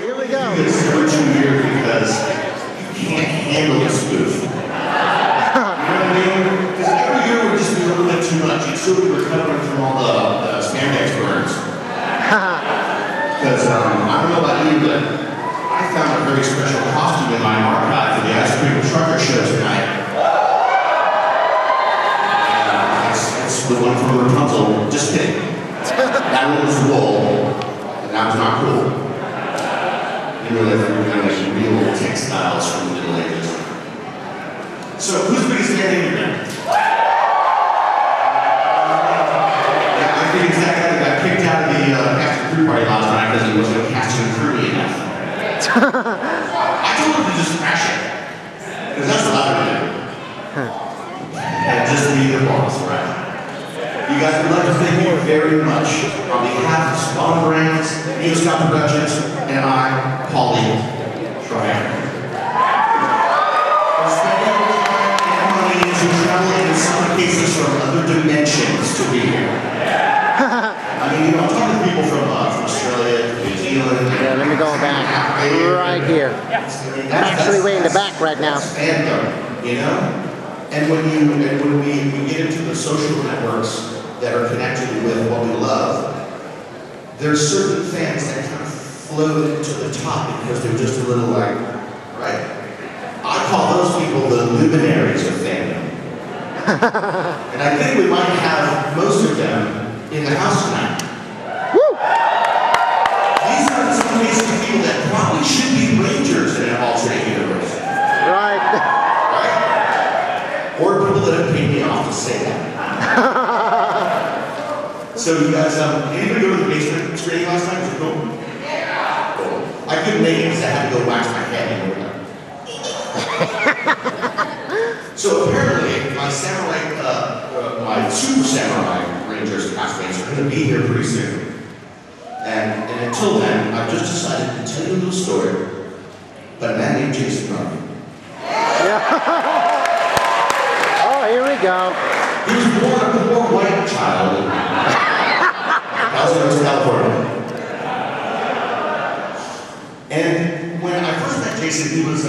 Here we go. It's so too weird because you can't handle the spoof. You know what I mean? Because every year would just be a little bit too much. You'd still be recovering from all the spandex burns. Because I don't know about you, but I found a very special costume in my archive for the ice cream trucker show tonight. It's the one from Rapunzel. Just kidding. That one was wool, and that was not cool. You realize that we're going to make real textiles from the Middle Ages. So, who's the biggest fan here then? Yeah, I think Zach got kicked out of the cast and crew party last night because he wasn't casting crewy enough. I told him to just crash it. Because that's what I would do. And just be the boss, right? You guys would like to thank you very much on behalf of Saban Brands, Neoscout Productions, and I, Paulie Schreier. We're spending time and money to travel in some cases from other dimensions to be here. I mean, I'm talking to people from Australia, New Zealand. Yeah, let me go back. Right here. I'm actually way in the back right now. Fandom, you know? And when we get into the social networks that are connected with what we love, there's certain fans that kind of float to the top because they're just a little like, right? I call those people the luminaries of fandom. And I think we might have most of them in the house tonight. Woo! These are some amazing people that probably should be Rangers in an alternate universe. Right. Or people that have paid me off to say that. So you guys, anybody go to the basement screening last night? Was it cool? Yeah. Cool. I couldn't make it because I had to go wax my head and So apparently, my samurai, my super samurai Rangers castmates are going to be here pretty soon. And until then, I've just decided to tell you a little story about a man named Jason Garvey. Oh, here we go. He was born a poor white child in Los California. And when I first met Jason, he was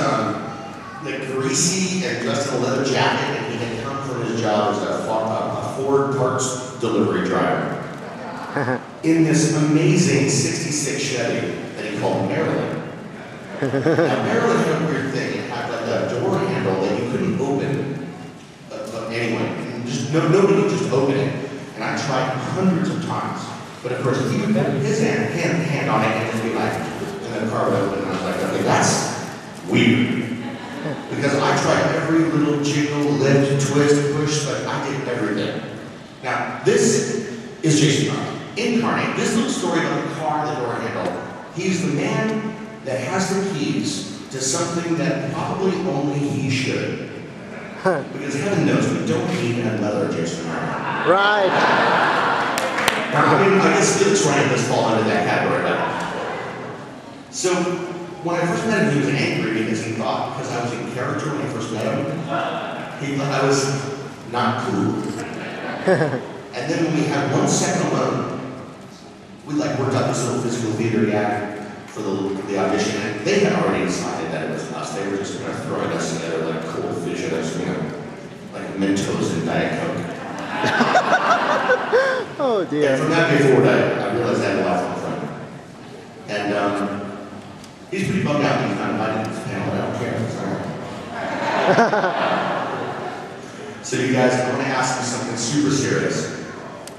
like greasy and dressed in a leather jacket, and he had come from his job as a Ford parts delivery driver in this amazing '66 Chevy that he called Maryland. Now, Maryland had a weird thing. It had like a door handle that you couldn't open. Anyway, nobody could just open it. And I tried hundreds of times. But of course, he would put his hand on it and just be like, and the car would open, and I was like, okay, that's weird. Because I tried every little jiggle, lift, twist, push, but I did everything. Now, this is Jason Garvey, incarnate. This little story about the car, the door handle. He's the man that has the keys to something that probably only he should. Because heaven knows we don't need another Jason Garvey. Right. I mean, I guess Felix Ryan does fall under that category, but. So, when I first met him, he was angry because he thought, because I was in character when I first met him, he thought I was not cool. And then when we had 1 second alone, we like worked out this little physical theater act for the audition, and they had already decided that it was us. They were just kind of throwing us together like cold fish at us, you know, like Mentos and Diet Coke. Oh dear. And from that day forward, I realized I had a lifelong friend. And he's pretty bummed out that he's not invited to this panel, but I don't care. So you guys, I'm going to ask you something super serious.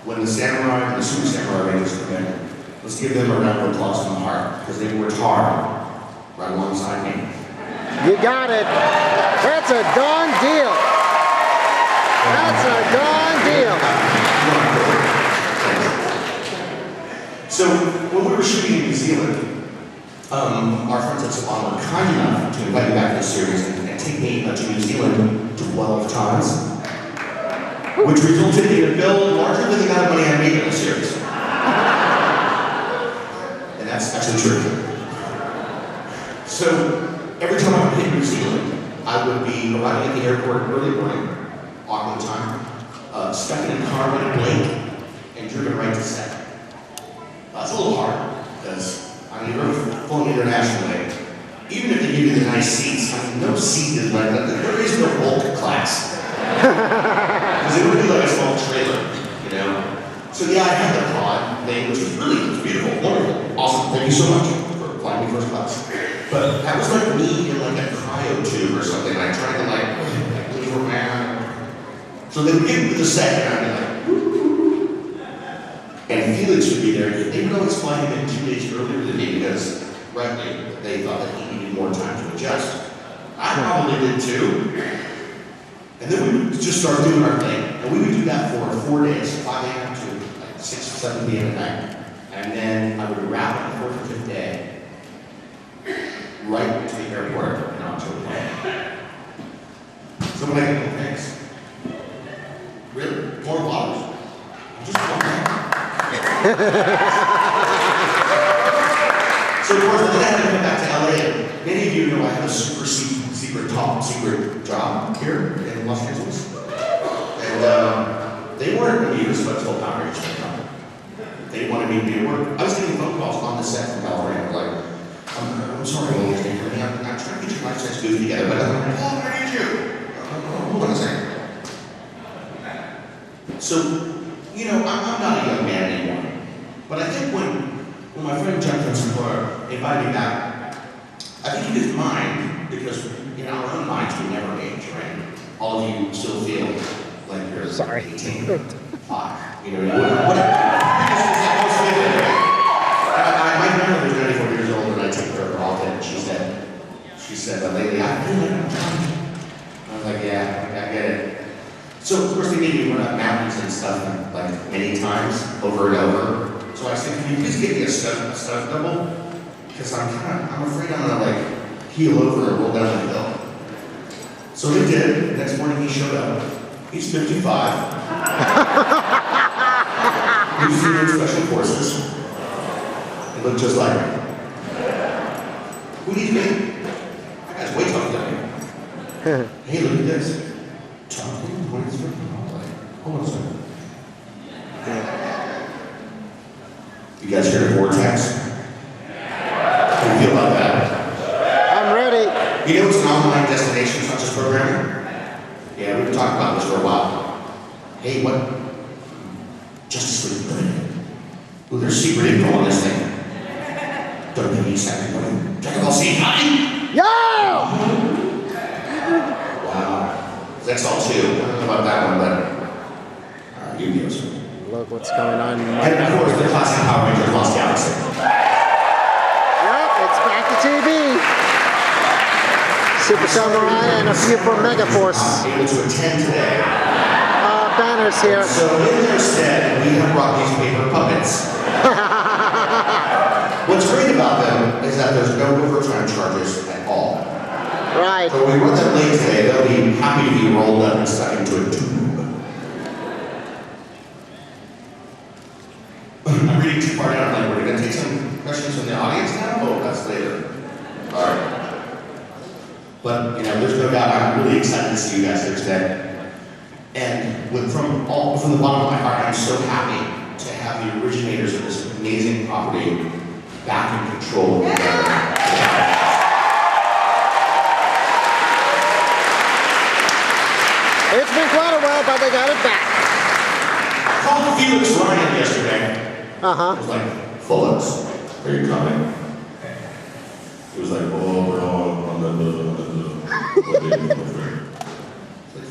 When the samurai and the super samurai Rangers come in, let's give them a round of applause from the heart, because they worked hard right alongside me. You got it. That's a done deal. That's a done deal. So when we were shooting in New Zealand, our friends at Saban were kind enough to invite me back to the series and take me to New Zealand 12 times, which resulted in a bill larger than the amount of money I made in the series. And that's actually true. So every time I would hit New Zealand, I would be arriving at the airport early morning, Auckland time, stuck in a car with a blink, and driven right to set. It's a little hard, because I mean, you're going internationally, even if they give you the nice seats, I mean, no seat is like that. There is no bulk class. Because it would be like a small trailer, you know? So yeah, I had the pod thing, which was really beautiful, wonderful, awesome. Thank you so much for flying me first class. But that was like me in like a cryo tube or something. I tried to like leave around. So they would give me the set, and I'd be like, woo. And Felix would be there. They would always fly him in 2 days earlier than me because, rightly, they thought that he needed more time to adjust. I probably did too. And then we would just start doing our thing. And we would do that for 4 days, 5 a.m. to like 6 or 7 p.m. at night. And then I would wrap on the 4th or 5th day, right to the airport and onto a plane. So when I get no thanks. Really? More bottles? Just one thing. So of course, then I had to come back to LA. Many of you know I have a super secret top secret job here in Los Angeles. And they weren't going to use much full Power Rangers. They wanted me to be at work. I was getting phone calls on the set from California. Like, I'm sorry, I'm trying to get your life size food together, but I'm like, oh, I need you. Hold on a second. So, you know, I'm not a young man anymore. But I think when my friend Jeff Francisco invited me back, I think in his mind, because in our own minds we never age, right? All of you still feel like you're 18, 5, you know, whatever. My grandmother's 94 years old, and I take her to her often, and she said, lately, I feel like I'm trying. I was like, yeah, I get it. So, of course, they made me run up mountains and stuff, like, many times, over and over. So I said, can you please get me a stunt double? Because I'm afraid I'm gonna, like, heel over and roll down the hill. So they did. The next morning he showed up. He's 55. He was doing special courses. He looked just like me. Who needs me? That guy's way tougher than me. Hey, look at this. Tough. What is it? Hold on a second. You guys hear the vortex? How do you feel about that? I'm ready. You know it's an online destination, it's not just programming? Yeah, we've been talking about this for a while. Hey, what? Justice League. Ooh, there's secret info on this thing. Don't give me a second, buddy. Dragon Ball Z, honey? Yo! Wow. That's all too. I don't know about that one, but Yu-Gi-Oh! Look what's going on. And of course, the classic Power Rangers Lost Galaxy. Yep, it's back to TV. Super Samurai and a few from Megaforce. Able to attend today. Banners here. So in their stead, we have brought these paper puppets. What's great about them is that there's no overtime charges at all. Right. So when we run them late today, they'll be happy to be rolled up and stuck into a tube. I'm reading too far down, like we're going to take some questions from the audience now? Oh, that's later. All right. But, you know, there's no doubt I'm really excited to see you guys here today. And from the bottom of my heart, I'm so happy to have the originators of this amazing property back in control. It's been quite a while, but they got it back. I called Felix Ryan yesterday. Uh-huh. I was like, Felix, are you coming? He was like, oh, we're on like,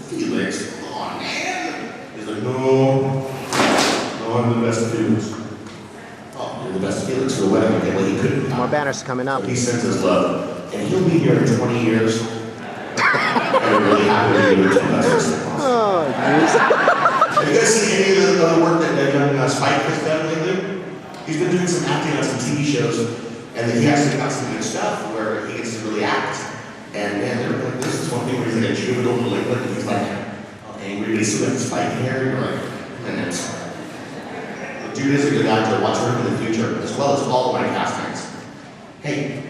Felix, come on, man. He's like, no, I'm the best Felix. Oh, you're the best Felix for the wedding. Okay, well, he couldn't come. More banners coming up. So he sends his love. And he'll be here in 20 years. And we're really happy to be with you guys. Oh, jeez. Have you guys seen any of the other work that young Spike has done lately? He's been doing some acting on some TV shows, and then he actually got some good stuff where he gets to really act. And man, they're like, this is one thing where he's like a juvenile delinquent, and he's like angry, but he's still got the Spike hair. You're like, and it's. The dude is a good actor. Watch for him in the future, as well as all of my castmates. Hey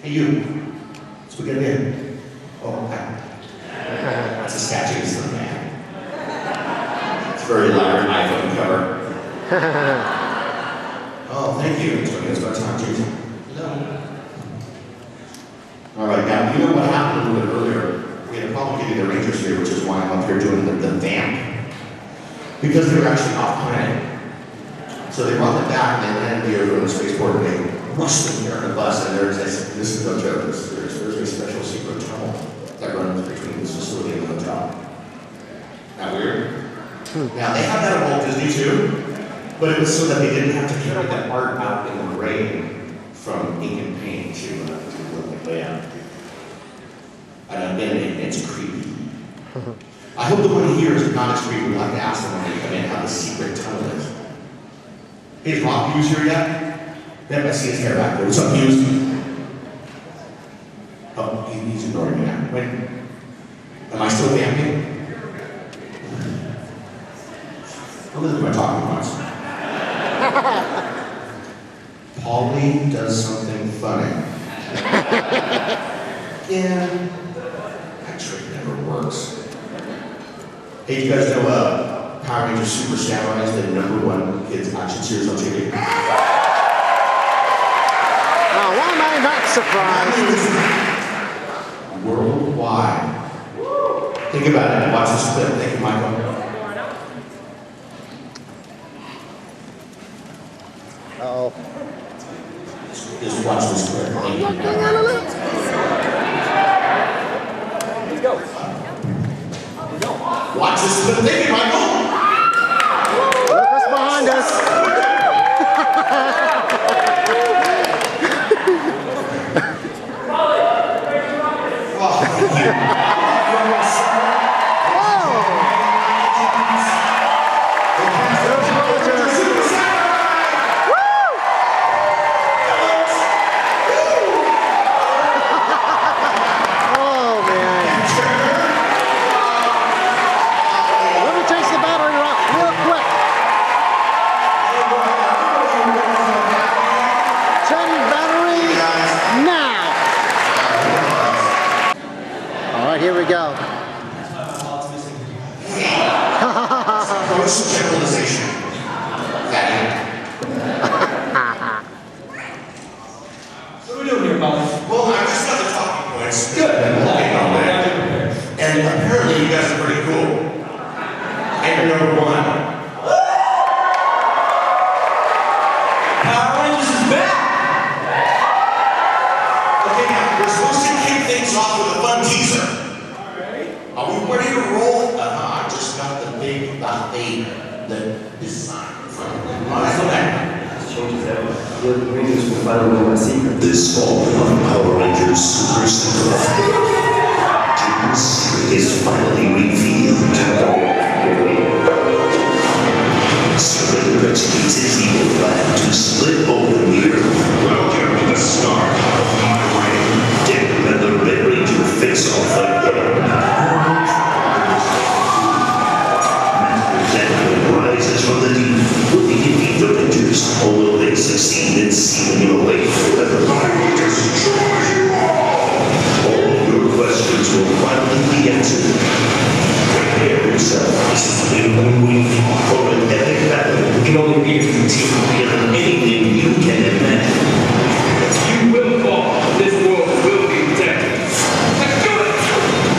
you. Let's begin in. Oh, that's a statue of some man. Very elaborate iPhone cover. Oh, thank you. It's about time, Jason. Hello. you know what happened a little bit earlier? We had a problem getting the Rangers here, which is why I'm up here doing the vamp. Because they were actually off planet. So they brought them back and they landed the air on the spaceport and they rushed them here on a bus. And there's this is no joke, there's a special secret tunnel that runs between this facility and the hotel. Not weird? Now they have that at Walt Disney too, but it was so that they didn't have to carry that art out in the rain from ink and paint to layout. And again, it's creepy. I hope the one here is not as creepy. We'll have to ask them when they come in how the secret tunnel is. Hey, is Rob Hughes here yet? Yeah, I see his hair back there. What's up, Hughes? Oh, he's ignoring me now. Wait. Am I still vamping? I'll listen to my talking points. Paulie does something funny. Yeah, that trick never works. Hey, you guys know Power Rangers Super Samurai is the #1 kids action series on TV? Oh, why am I not surprised? Worldwide. Think about it. Watch this clip. Thank you, Michael. Uh-oh. Just watch this clip. Thank you. Let's go. Watch this clip. Thank you, Michael. Look what's behind us. Oh, thank you. Here we go. Gross generalization. That What are we doing here, Molly? well, I just got the talking points. Good. And apparently you guys are pretty cool. And you're #1. Power Rangers is back! Okay, now we're supposed to kick things off with a fun teaser. Are we ready to roll? I just got the design from Let's go back. The Rangers will finally know my secret. This fall on Power Rangers Super Samurai, Jim's secret is finally revealed. Saban executes his evil plan to split open the earth. Welcome to the start of my reign. Dick and the Red Ranger face off again. Rises from the deep, looking to defeat the Rangers, although they succeed in sealing him away forever. I will destroy you all! All of your questions will finally be answered. Prepare yourself. This is the new week for an epic battle. We can only beat if we team Beyond anything you can imagine. You will fall. This world will be protected. Let's do it!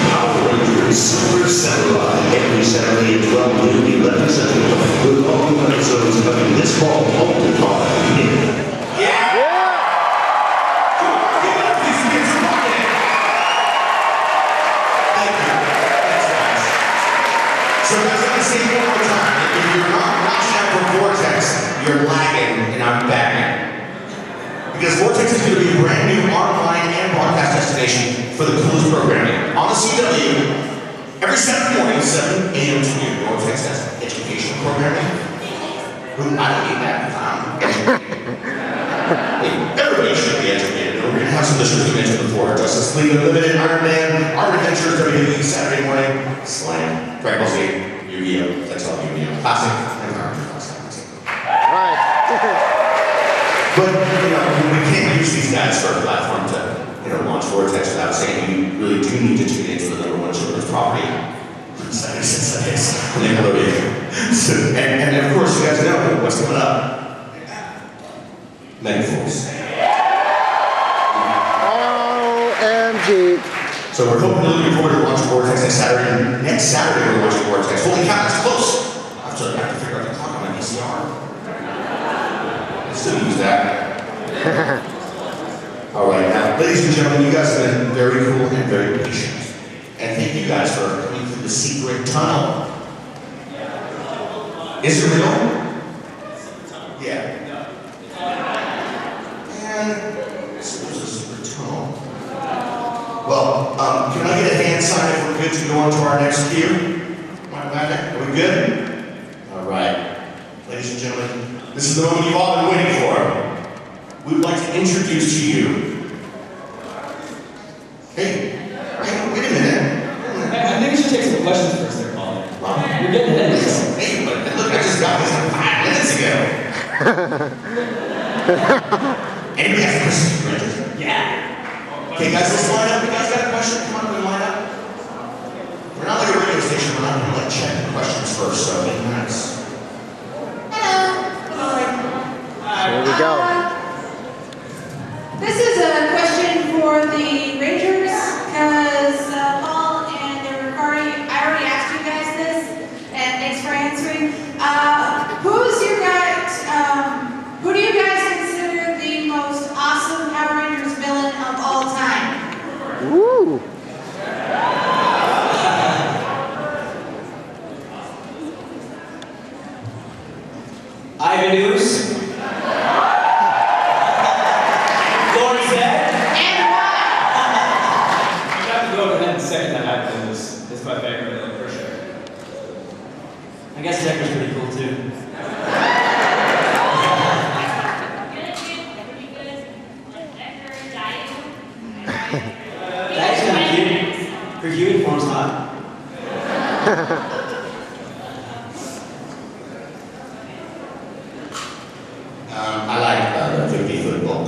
Power Rangers Super Samurai every Saturday at 12 noon, 11 Central, with all new episodes coming this fall only on So guys, let me say it one more time. If you're not watching out for Vortex, you're lagging and I'm bagging. Because Vortex is going to be a brand new online and broadcast destination for the coolest programming. On the CW, every Saturday morning, 7 a.m. to noon, Vortex has educational programming. I don't need that. Everybody should be educated. We're going to have some listeners who mentioned before. Justice League Unlimited, Iron Man, Art Adventures, WWE, Saturday morning, Slam, Dragon Ball Z, Yu-Gi-Oh! That's all Yu-Gi-Oh! Classic, and Iron Man Classic. Right. But, you know, we can't use these guys for a platform to, launch Vortex without saying you really do need to tune into the #1 children's property. Sundays, Nickelodeon. And of course, you guys know what's coming up. Megaforce. OMG. GG. So we're hoping to looking forward to watching Vortex next Saturday. Next Saturday we're watching Vortex. Holy cow, that's close. I have to figure out the clock on my VCR. I still use that. All right, now, ladies and gentlemen, you guys have been very cool and very patient. And thank you guys for coming through the secret tunnel. Is it real? Yeah. And this was a secret tunnel. Well, can I get a hand sign if we're good to go on to our next cue? Are we good? All right. Ladies and gentlemen, this is the moment you've all been waiting for. We would like to introduce to you. Hey, wait a minute. I think we should take some questions first there, Paul. You're getting ahead of yourself. Hey, but look, I just got this like 5 minutes ago. Anybody has questions? Yeah. Okay, guys, let's line up. You guys got a question? Come on, we line up. We're not like a radio station. We're not going to check the questions first, so be nice. Here we go. This is a question for the Rangers, because Paul and they were already, I already asked you guys this, and thanks for answering. Who do you guys consider the most awesome Power Rangers villain of all time? Woo! Ivanus. And why? I have to go ahead and say that Ivanus is my favorite villain for sure. I guess Hector's pretty cool too. That's kind of cute. Her uniform's hot. I like the 50-foot ball.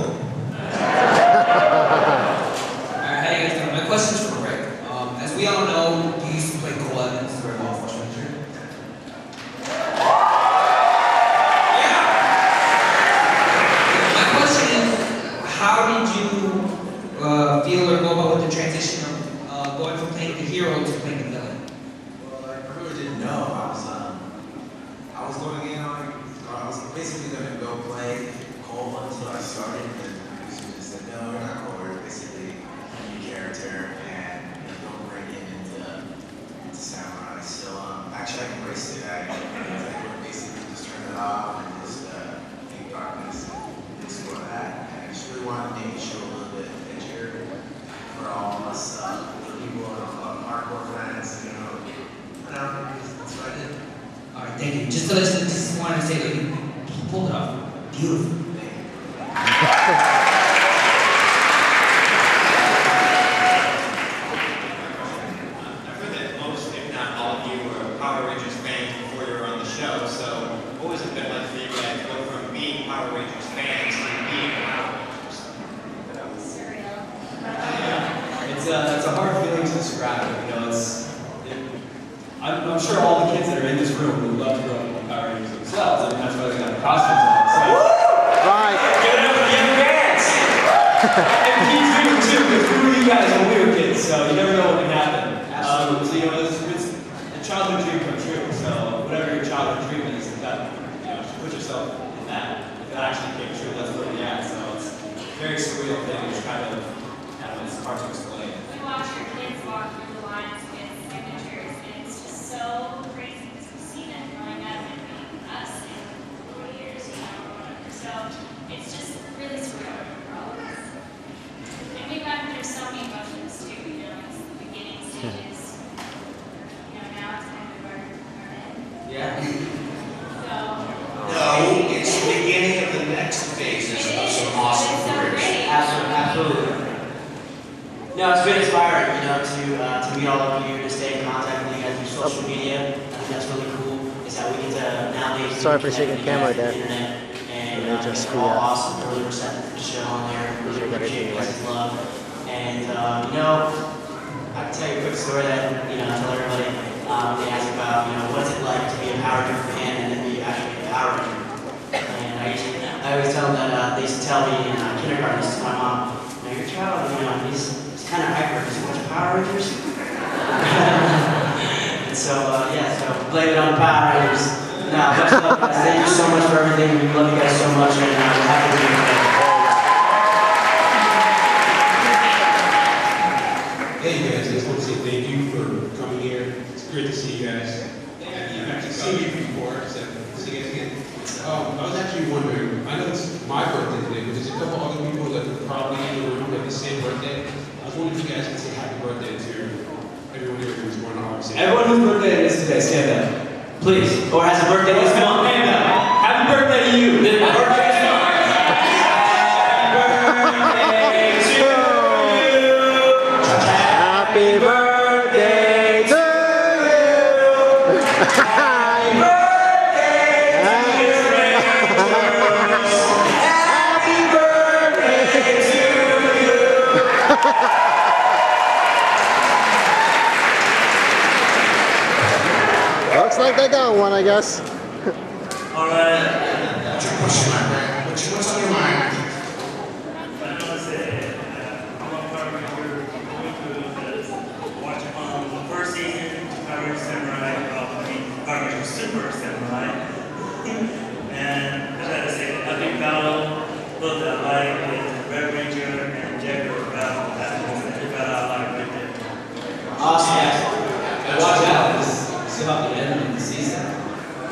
Alright, how you guys doing? My question's for Rick. As we all know, you used to play Cole Evans for Law Enforcement Ranger. Yeah! My question is, how did you feel or go about with the transition of going from playing the hero to playing the villain? Well, I really didn't know. I was going in on, I was basically going to go play Cole until I started, and the producer just said, no, you're not Cole, you're basically a new character, and don't bring him into Samurai. So, actually, I embraced it. I basically just turned it off and just think darkness and explore that. And I just really wanted to make the show a little bit richer for all of us, the people hardcore fans, you know. That's what I did. Alright, thank you. Just wanted to say that you pulled it off. Beautiful. I've heard that most, if not all of you, were Power Rangers fans before you were on the show. So, what was it been like for you guys to go from being Power Rangers fans to being Power Rangers? Surreal. It's a hard feeling to describe. You know, I'm sure all the kids that are in this room would love to grow up with Power Rangers themselves. I mean, that's why they got the costumes on. So. Right. Give it up for the young fans! And kids do too, because we were you guys when we were kids, so you never know what can happen. So, you know, it's a childhood dream come true. So, whatever your childhood dream is, you know, put yourself in that. If it actually came true, that's where we're at. So, it's a very surreal thing. It's kind of it's hard to explain. You watch your kids walk through the lines with signatures, and it's just so crazy because we see them growing up and being us in 40 years, you know, or whatever. So it's just really surreal for all of us. And we've gone through so many emotions too, you know, it's the beginning stages. You know, now it's kind of our end. Yeah. So No, it's the beginning of the next phases of some awesome it's so careers. great. Absolutely. No, it's been inspiring, you know, to meet all of you, to stay in contact with you guys through social media. I think that's really cool. Is that we get to nowadays. Sorry for taking connect with you camera guys through there. the internet, and It'll just you're be, all awesome, really receptive to the show on there. Really gotta appreciate do you guys' right. love. And you know, I can tell you a quick story that I tell everybody. They ask about, what's it like to be a Power Ranger fan and then be actually a Power Ranger. And I always tell them that they used to tell me in kindergarten, this is my mom, your child, he's kind of hyper because you watch Power Rangers. And so, yeah, so blame it on Power Rangers. No, much love, guys. Thank you so much for everything. We love you guys so much, and we're happy to be here. Hey guys, I just want to say thank you for coming here. It's great to see you guys. I've actually seen you before, so see you guys again. I was actually wondering, I know it's my birthday today, but there's a couple other people that are probably in the room who have the same birthday. I was wondering if you guys could say happy birthday to everyone here who's born on our same. Everyone whose birthday it is today, stand up. Please. Or has a birthday, let's come on, stand up. Happy birthday to you. Happy birthday to you. Happy birthday to you. Happy birthday to you. Looks like they got one, I guess. All right. What's your question, my friend? What's on your mind? I want to say, I'm a Power Ranger watch the first season, Power Ranger Samurai, Power Ranger Super Samurai. And I gotta say, the epic battle, both that I like with Red Ranger and Jaguar battle, that's the most epic battle I like right there. Awesome. And watch out, this is about the end of the season.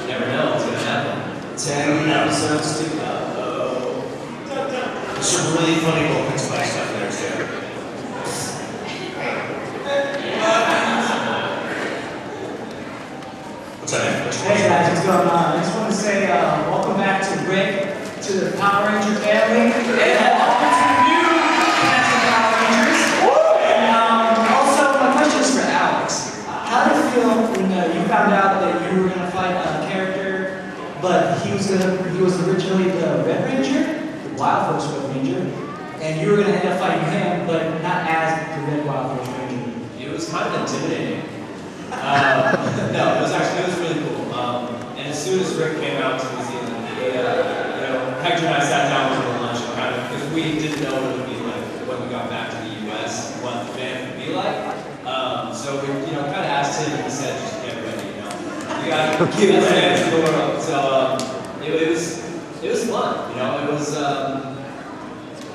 You never know what's going to happen. 10 episodes to go. There's some really funny moments by stuff there too. What's that? Hey guys, what's going on? I just want to say welcome back to Rick, to the Power Ranger family, and welcome to the new cast of Power Rangers. And also, my question is for Alex. How did it feel when you found out that you were going to fight a character, but he was originally the Red Ranger, the Wild Force Red Ranger, and you were going to end up fighting him, but not as the Red Wild Force Ranger? It was kind of intimidating. No, it was really cool. And as soon as Rick came out to New Zealand, Hector and I sat down over lunch and because we didn't know what it would be like when we got back to the U.S., what the band would be like. So we, kind of asked him, and he said, just get ready, You got to give us fans to the world. So it was fun, It was,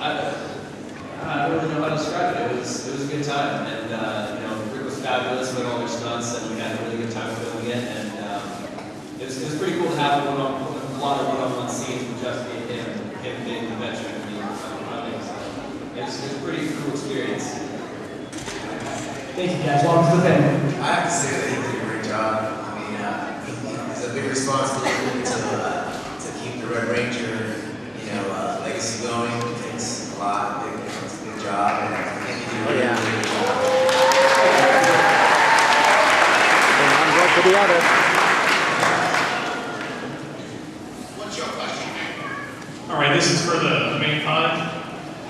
I don't really know how to describe it. It was a good time, and Rick was fabulous with all their stunts, and we had a really good time filming it. And it was pretty cool to have a lot of one-on-one scenes with just me and him being the veteran and being running. So it was a pretty cool experience. Thank you guys, welcome to the family. I have to say that he did a great job. I mean, it's a big responsibility to keep the Red Ranger, legacy going. It takes a lot. It's a big job, and I think he did a really good job. One vote for the other. What's your question, man? All right, this is for the main pod.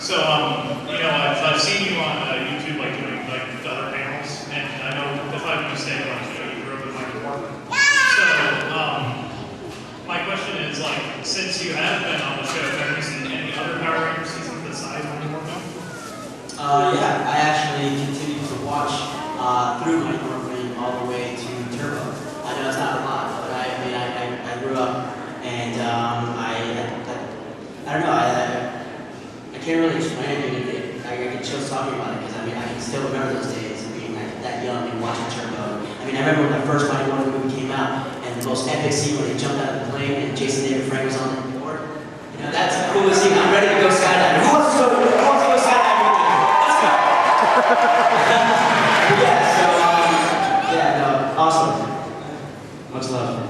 So, I've seen you on YouTube, doing the other panels, and I know the 5 you say, you grew up with Michael Morphicon. So, my question is, since you have been on the show, have you seen any other Power Ranger seasons besides Michael Morphicon? Yeah, I actually continued to watch through my Morphicon all the way to Turbo. I know it's not a lot, but I grew up, and I don't know, I can't really explain it. I get chills talking about it because I can still remember those days of being that young and watching Turbo. I remember when the first Mighty Morphin movie came out, and the most epic scene when they jumped out of the plane and Jason David Frank was on the board. That's the coolest scene. I'm ready to go skydiving. Who wants to go skydiving with me? Let's go. Awesome. Much love.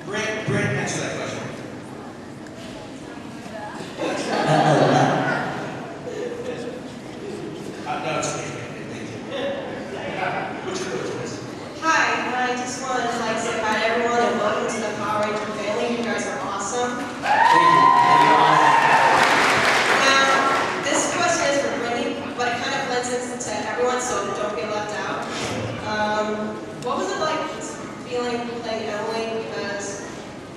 Brent, answer that question. No, it's okay. Thank you. What's your question? Hi, I just wanted to say hi to everyone and welcome to the Power Ranger family. You guys are awesome. Thank you. Now, this question is for Brittany, but it kind of blends into everyone, so don't get left out. What was it like feeling playing Emily? Because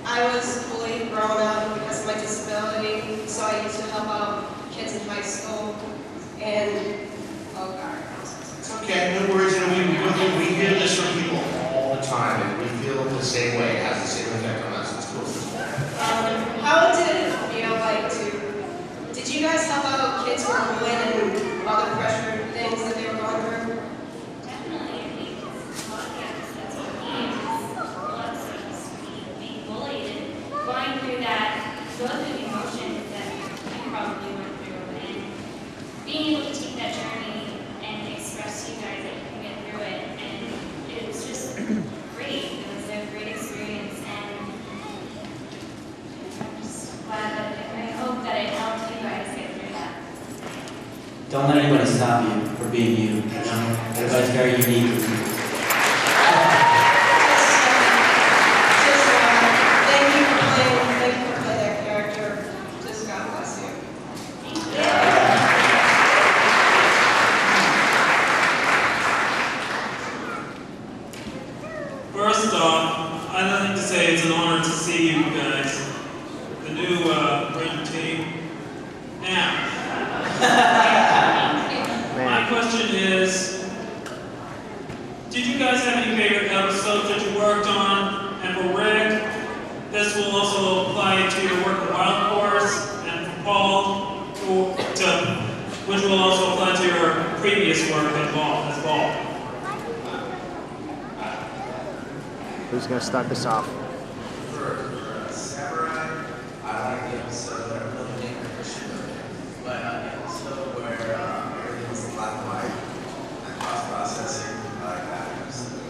I was fully grown up because of my disability, so I used to help out kids in high school. And It's okay, no worries. And we hear this from people all the time, and we feel the same way. It has the same effect on us. It's cool. How did it feel like did you guys help out kids who were bullied and other pressure things that they were going through? Definitely, I think a lot of the episodes with me lots of just being bullied and going through those are the emotions that you probably went through, and being able to take that journey and express to you guys that you can get through it, and it was just great. It was a great experience, and I'm just glad that I hope that it helped you guys get through that. Don't let anybody stop you for being you. Everybody's very unique. Thank you for playing that character. Just God bless you. First off, I'd like to say it's an honor to see you guys, the new Ranger team. Now, my question is, did you guys have any favorite episodes that you worked on? And for Rick, this will also apply to your work in Wild Force, and for Paul, which will also apply to your previous work as well. Who's going to start this off? For Samurai, I like the episode, I don't know the name of the show, but the episode where everything's black and white and cross-processing, I like that episode.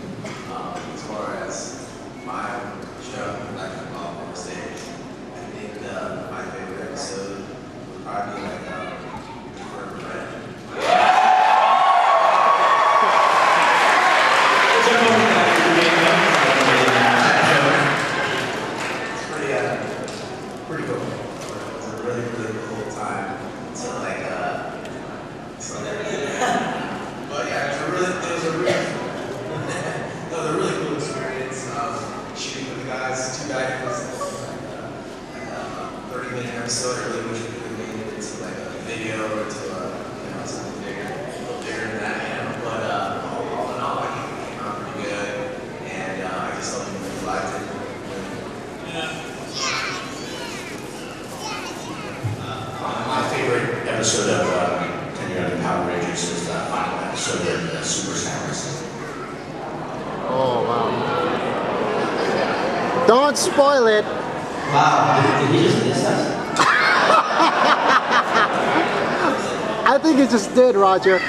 As far as my show, like the ball on stage, I think my favorite episode would probably be like for Red. Pretty cool. It was a really, really cool time. So like, but yeah, it was a really cool experience. Shooting with the guys, two guys. It was like a 30-minute episode. I really wish we could have made it into like a video or to something bigger, a little bigger than that. But all in all, I think it came out pretty good, and I just hope you liked it. My favorite episode of Tenure of the Power Rangers is the final episode of the Super Samurai. Oh, wow. Don't spoil it. Wow, did he just miss us? I think he just did, Roger.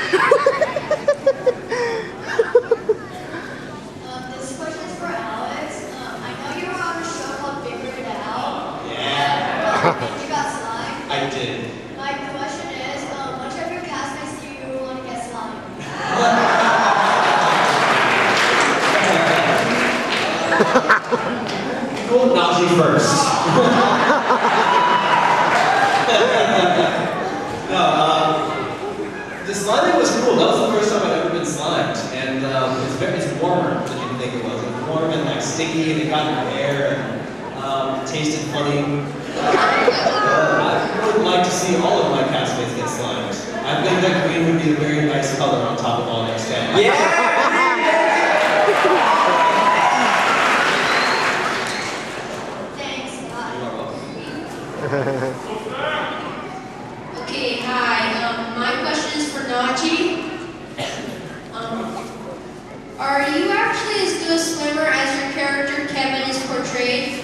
This question is for Alex. I know you were on a show called Figure It Out. Yeah. You got slime. I did. My question is, which of your castmates do you want to get slime? Cool, Nazi first. The sliming was cool. That was the first time I'd ever been slimed, and it's warmer than you'd think it was. It was warm and like sticky, and it got in your hair, and tasted funny. I would like to see all of my castmates get slimed. I think that green would be a very nice color on top of all next time. Thanks, bye. You are welcome. Okay, hi. My question is for Nachi. Are you actually as good a swimmer as your character Kevin is portrayed?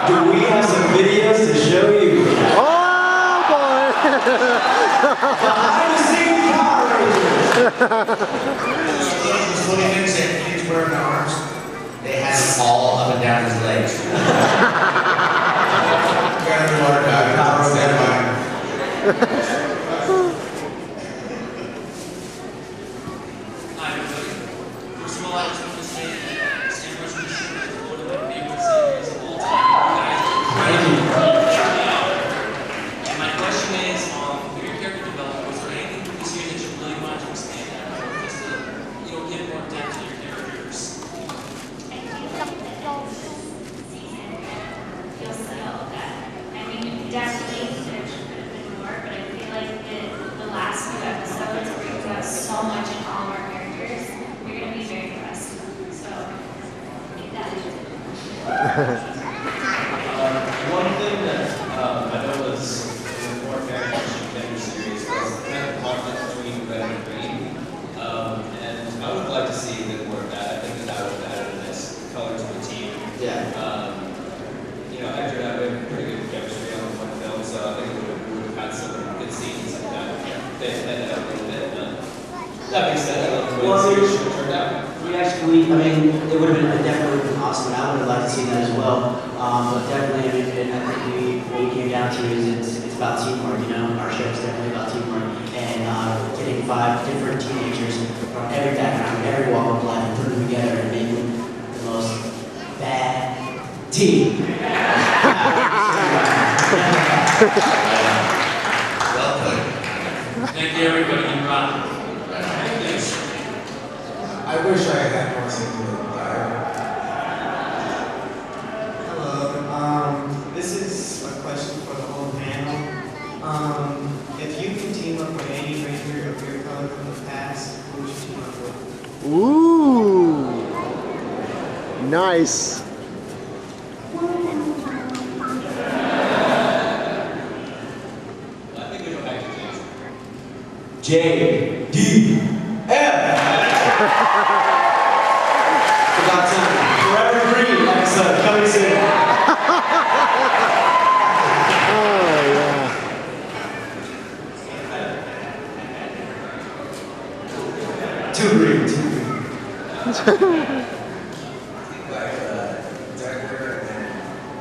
Do we have some videos to show you? Oh, boy. Behind the scenes Power Rangers. Those funny things that kids wear in their arms, they had them all up and down his legs. Got the water guy. Stand by. Hi everybody. First of all, I just want to say that Stan Russell's show is one of my favorite series of all time. You guys are incredible. And my question is, for your character development, was there anything from this year that you really wanted to expand on, or just to, give more depth to your characters? I feel like this season One thing that I know was in the more Fairy Contender series was kind of conflict between red and green. And I would like to see a bit more of that. I think that would have added a nice color to the team. Yeah. You know, Hector and I have pretty good chemistry on one film, so I think we would have had some good scenes like that. They ended up a little bit. That being said, I love the way the series should have turned out. We actually, I mean, it would have been definitely been awesome, and I would have liked to see that as well. But definitely, I mean, I think what we came down to is it's about teamwork. You know, our show is definitely about teamwork, and getting 5 different teenagers from every background, every walk of life, and putting them together and making the most bad team. Well put. Thank you, everybody. You rock. I wish I had more singing. Hello. This is a question for the whole panel. If you could team up with any ranger of your color from the past, who would you team up with? Ooh. Nice. I think we go back to James. J.D.M. Forgot to Forever Green episode coming soon. Oh, yeah. Too green. Like, Hector and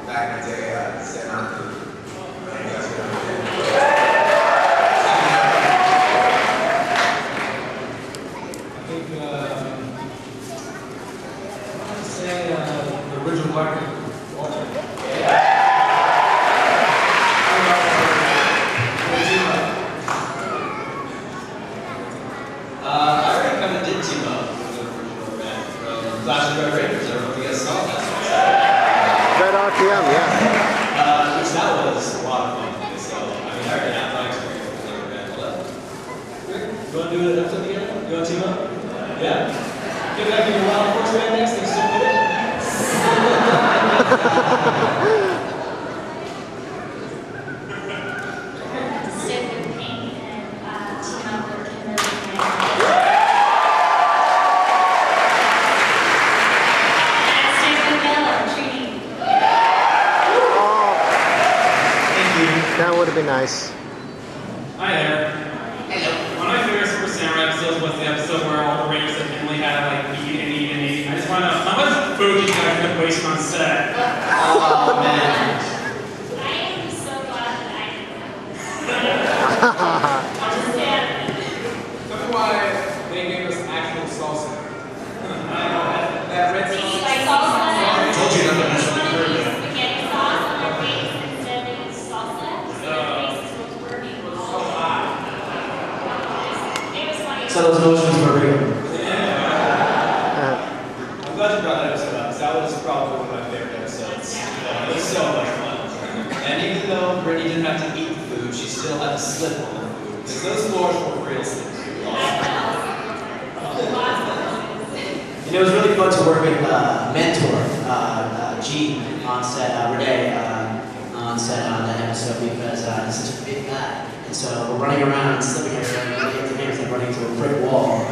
back in the day, sent out the The original Black Walter. I already kind of did team up with the original band from Flash and Red Rangers. I don't know if you guys saw that. Red r.p.m, yeah. Which that was a lot of fun. So, I mean, I already have my experience with the band. You want to do an episode together? You want to team up? Yeah? Give it up to your Wild Horse band next. Think so good? Stick with Pink and team up with Kimberly. And stick with Bella, Trini. That would have been nice. Hi there. Hello. One of my favorite Super Samurai episodes was the episode where all the Rangers and Emily had like eat and eat and eat. I just want to know how much food you guys end up wasting on set. Oh man. I am so glad that I didn't That's why they gave us actual salsa. That red sauce. Like salsa. I told you not to mess with the curve. Spaghetti sauce on their face instead they used salsa. So their faces was burning all over. It was funny. So those emotions were real. I'm glad you brought that episode up, because that was probably one of my favorite episodes. It was so much fun. And even though Brittany didn't have to eat the food, she still had to slip on the food, because those floors were real slippery. And it was really fun to work with mentor G on set, Renee on set on that episode because he's such a big guy. And so we're running around and slipping everywhere and we get to him, it's like running into a brick wall.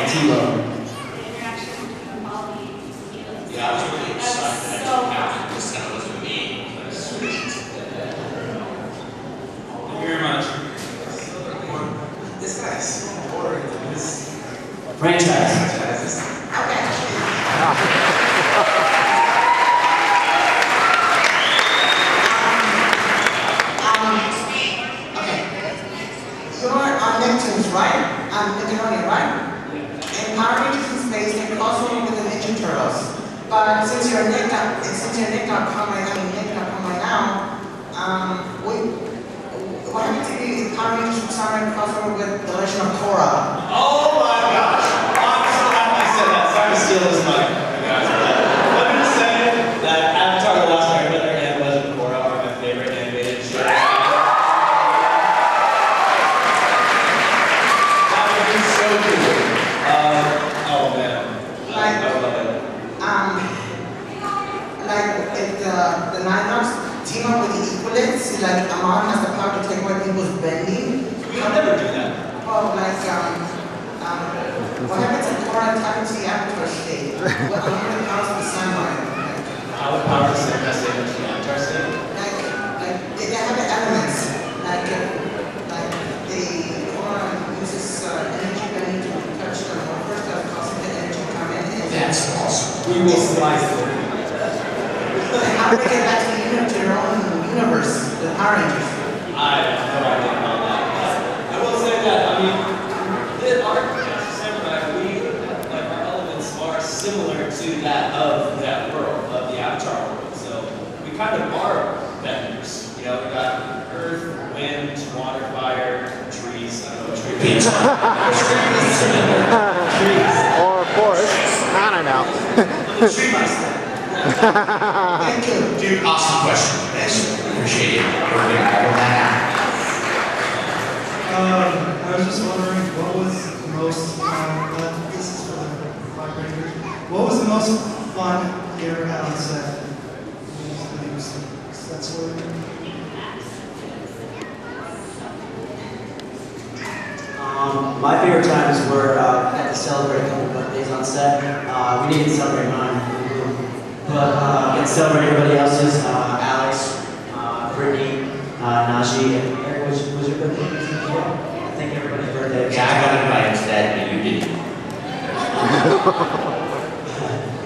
T-Lo. Yeah, I was really excited that you happened. This kind of was for me. Sweet. Thank you very much. This guy is so boring. This Franchise. You're on Nicktoons, right? Nickelodeon, right? In Power Rangers in Space, they crossover with the Ninja Turtles. But since you're Nick.com right now, what happened to you in Power Rangers from Summer crossover with the Legend of Korra? Oh my gosh! I'm so happy you said that. Sorry to steal this mic, guys. I'm going to say that Avatar: The Last Airbender and Legend of Korra are my favorite animated shows. That would be so cool. Oh man. I love it. the Nine-Ox team up with the Equalites. Like Amon has the power to take away people's bending. We would never do that. Oh, like what happens if Korra happens to the Avatar state? What powers of the sunlight? How would power the same as the Avatar state? Like they have the elements. Like the Korra uses energy bending to touch them. Well, first that causes the energy to come in. That's awesome. We will slice it. How do they get back to their own universe, the Power Rangers? I have no idea about that. I will say that, I mean, our samurai, our elements are similar to that of that world, of the Avatar world. So we kind of are benders. You know, we got earth, wind, water, fire, trees. I don't know what trees. Trees. Or forest. I don't know. Tree myself. Dude, awesome question. Thanks. Appreciate it. Perfect. I will that I was just wondering, what was the most fun, this is for the Black Rangers, what was the most fun you ever had on set? That's what My favorite times were at the celebrate a couple birthdays on set. We didn't celebrate mine, but get to celebrate everybody else's. Alex, Brittany, Najee, and Eric, was your birthday? I think everybody's birthday. Yeah, I got invited to that, but you didn't.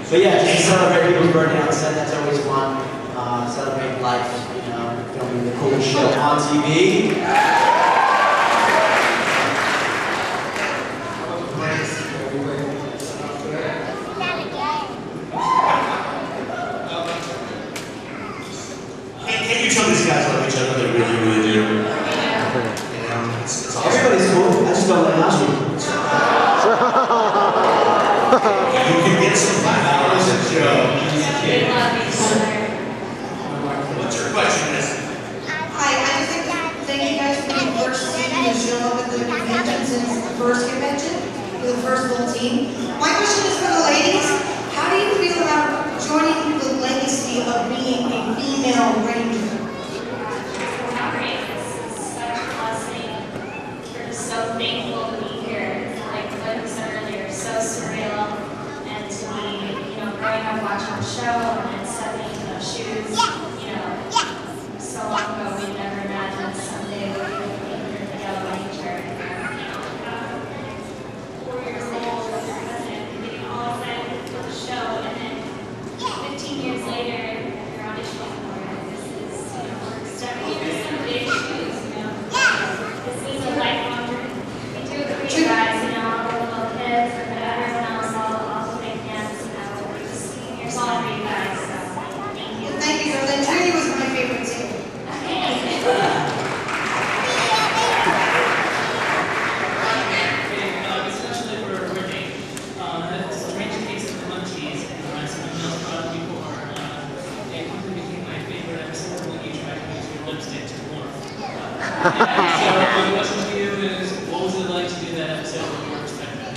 But yeah, just to celebrate people's birthday on set, that's always fun. Celebrate life, you know, filming the coolest show on TV. Can you tell these guys love each other? They really, really do. You know, it's awesome. Everybody's cool. I just don't like Najee. You can get some $5 at Joe. What's your question, Miss? Hi, I just like to thank you guys for being the first team to show up at the convention since the first convention, for the first little team. My question is for the ladies. How do you feel about joining the legacy of being a female ranger? So thankful to be here. Like we said earlier, so surreal. And to be, growing up watching the show and then stepping into those shoes, so long ago we never imagined someday we'd be here together Ranger. 4 years old, getting all excited for the show, and then 15 years later, you're auditioning for it. This is, we're stepping into some big shoes, This is a lifelong journey. We do it for you guys, all the little kids and everyone else, all the big fans, here's all for you guys, so thank you. Thank you, and Trini was my favorite too. Especially for Brittany. That's a range of cakes and munchies, and something else brought up before. It quickly became my favorite episode when you tried to use your lipstick to warm. So my question to you is, what was it like to do that episode from your perspective?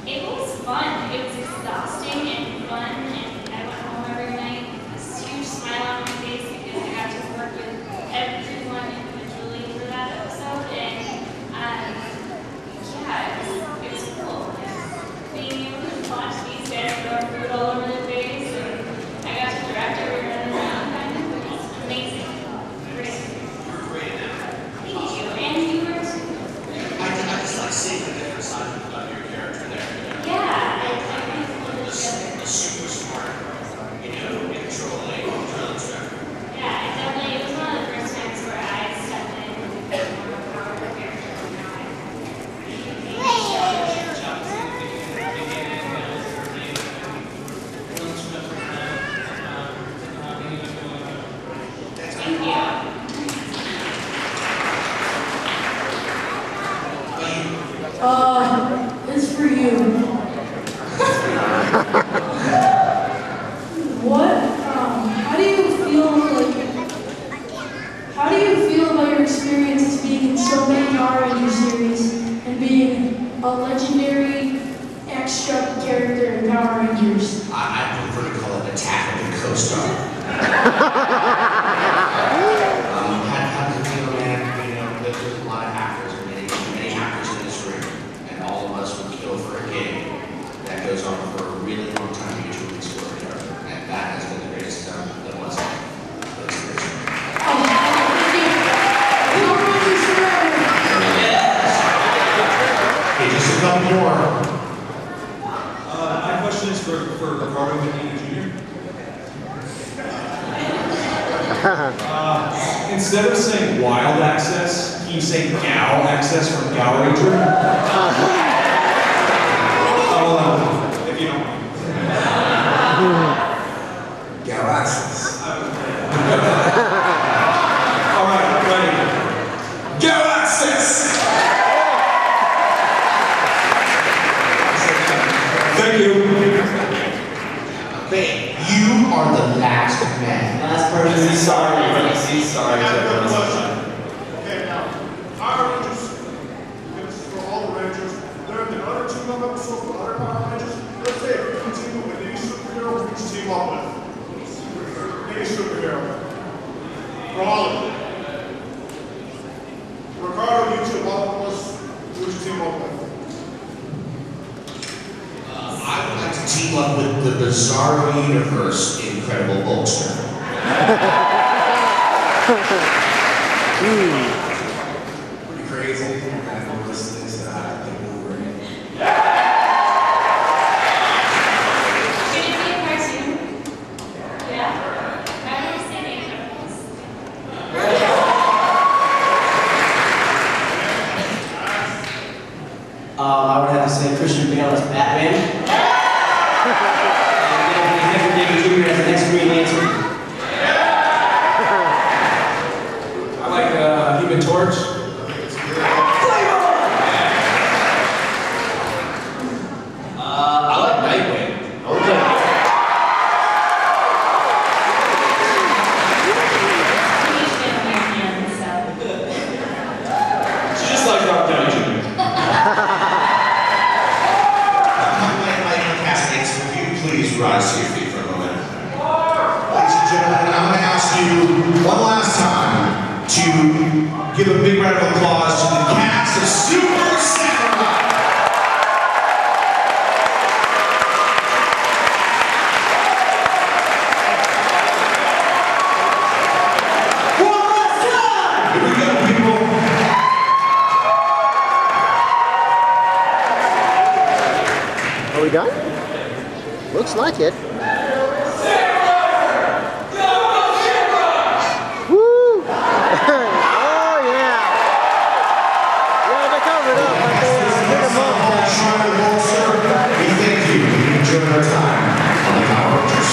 It was fun. It was exhausting and fun, and I went home every night with this huge smile on my face because I got to work with everyone individually for that episode, and it was cool. Being able to watch these guys throw food all over their face, and I got to direct everyone around, it was amazing. Great. You're great now. Thank you, and you were too. I just like seeing the different side of your character there. Yeah, The super smart, controlling drill instructor. yeah, it definitely, it was one of the first times where I stepped in and became more of a powerful character. Thank you. It's for you. How do you feel about your experiences being in so many Power Rangers series and being a legendary extra character in Power Rangers? I prefer to call it Attack of the Coast Guard. Had to feel, man, you know, there's a lot of actors, many actors in this room, and all of us would kill for a gig that goes on for a really long time to get to a story, and that has been the greatest that was. Okay, just a couple more. My question is for Ricardo Medina Jr. Instead of saying wild access, can you say gal access from Gal Ranger? If you don't mind. Gal access. All right, ready. Gal access! Thank you. Okay, you are the last man. Last person. He's sorry. He's sorry. Okay, now, Power Rangers, this is for all the Rangers. There have been other team up episodes for other Power Rangers. Let's say if you can team up with any superhero, who would you team up with? Any superhero. For all of them. Ricardo, you two, all of us, who would you team up with? I would like to team up with the Bizarro Universe Incredible Hulkster. Pretty crazy. And we're listening to the Wolverine. Can it be a cartoon? Yeah? I don't understand the animals. I would have to say Christian Bale as Batman. And Hector Jr. as the next Green Lantern. I like Human Torch. I like Nightwing. Okay. She just likes Rob Downey Jr. My castmates, would you please rise to your feet for a moment? Ladies and gentlemen, I'm going to ask you one last time to give a big round of applause to the cast of Super Samurai. One last time! Here we go, people. Are we done? Looks like it. Woo! Oh yeah! Yeah, they covered up, but they did a month We thank you. We enjoyed our time on the Power Rangers.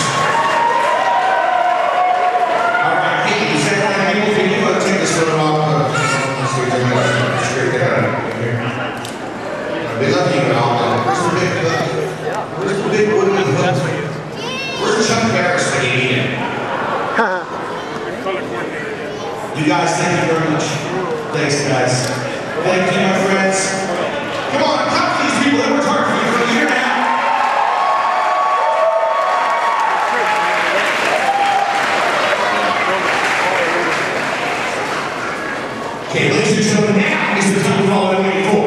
All right, hey, is there anything you want to take this photo off? We love you all. Where's the big wooden hook? Where's Chuck Barris when you need him? You guys, thank you very much. Thanks, guys. Thank you, my friends. Come on, clap for these people that worked hard for you for a year and a half. Okay, ladies and gentlemen, now is the time we've all been waiting for.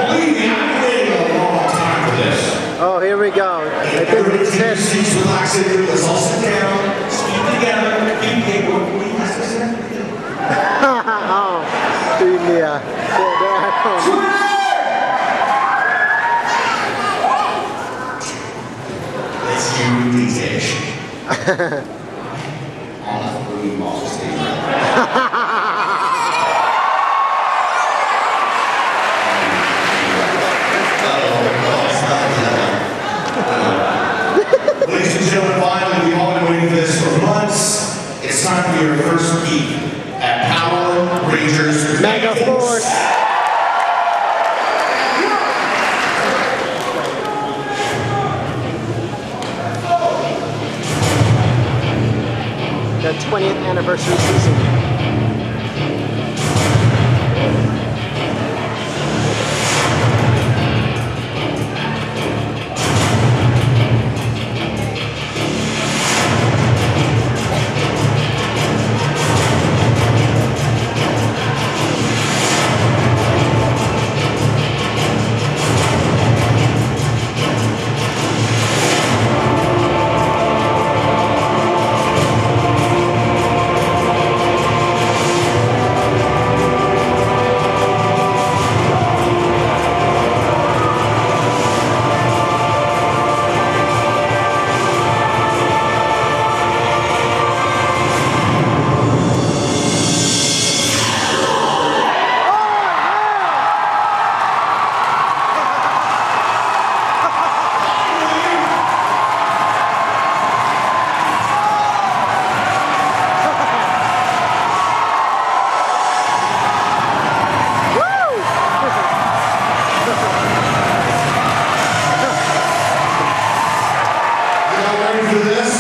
Believe me, I've been waiting a long time for this. Oh, here we go. Everybody take your seats, relax it, let's all sit down, speak together. Hey, what do you guys say? Oh, yeah. Let's do DJs. All of the room off the stage. Ladies and gentlemen, finally, we've all been waiting for this for months. It's time for your first peek at Power Rangers Megaforce. The 20th anniversary season. ready for this?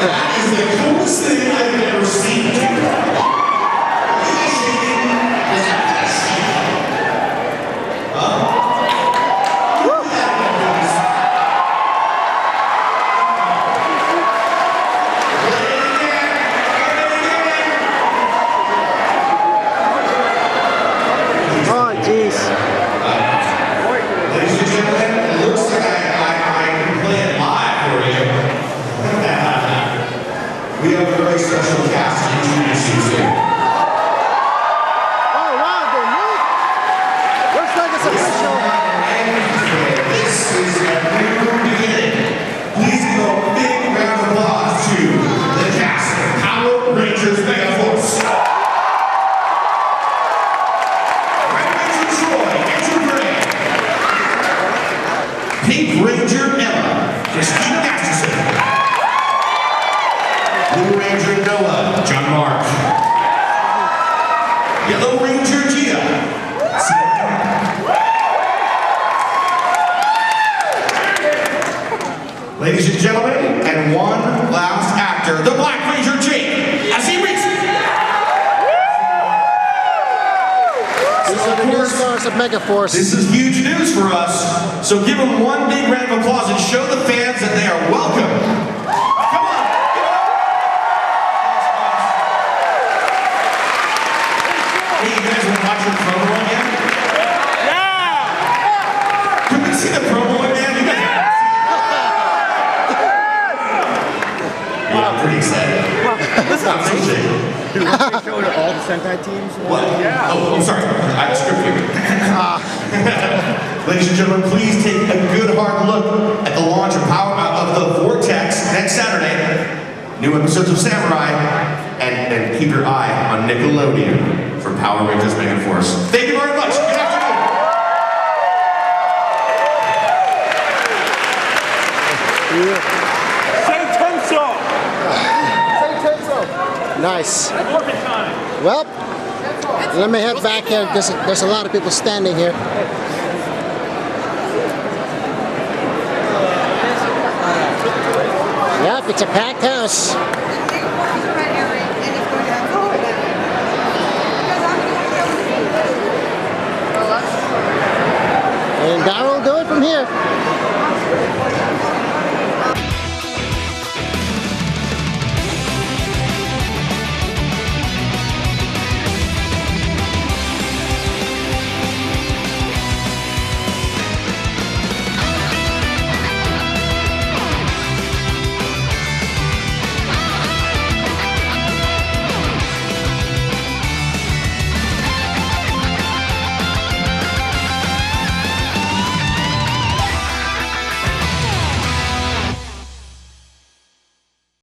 That is the coolest thing I've ever seen. Oh, jeez. Ladies and gentlemen, it looks like I can play it live for you. We have a very special cast to introduce you to. Oh, wow, they moved. Looks like it's official. This is a new beginning. Please give a big round of applause to the cast of Power Rangers Megaforce. Red Ranger Troy, Andrew Gray. Pink Ranger Emma, Christina Masterson. Blue Ranger Noah, John Mark. Yellow Ranger Gia, ladies and gentlemen, and one last actor, the Black Ranger Jake, as he reaches. These are the new stars of Megaforce. This is huge news for us, so give them one big round of applause and show the fans that they are welcome. Come on. Hey, you guys want to watch your promo again? Yeah! Can we see the promo again? You guys yeah, I'm pretty excited. That's not so shaky. Do you want to show to all the Sentai teams? What? Yeah. Oh, I'm sorry. I have a script here. Ladies and gentlemen, please take a good hard look at the launch of the Vortex next Saturday. New episodes of Samurai, and keep your eye on Nickelodeon for Power Rangers Megaforce. Thank you very much. Good afternoon. Nice. Well, let me head back here. There's a lot of people standing here. Yep, it's a packed house.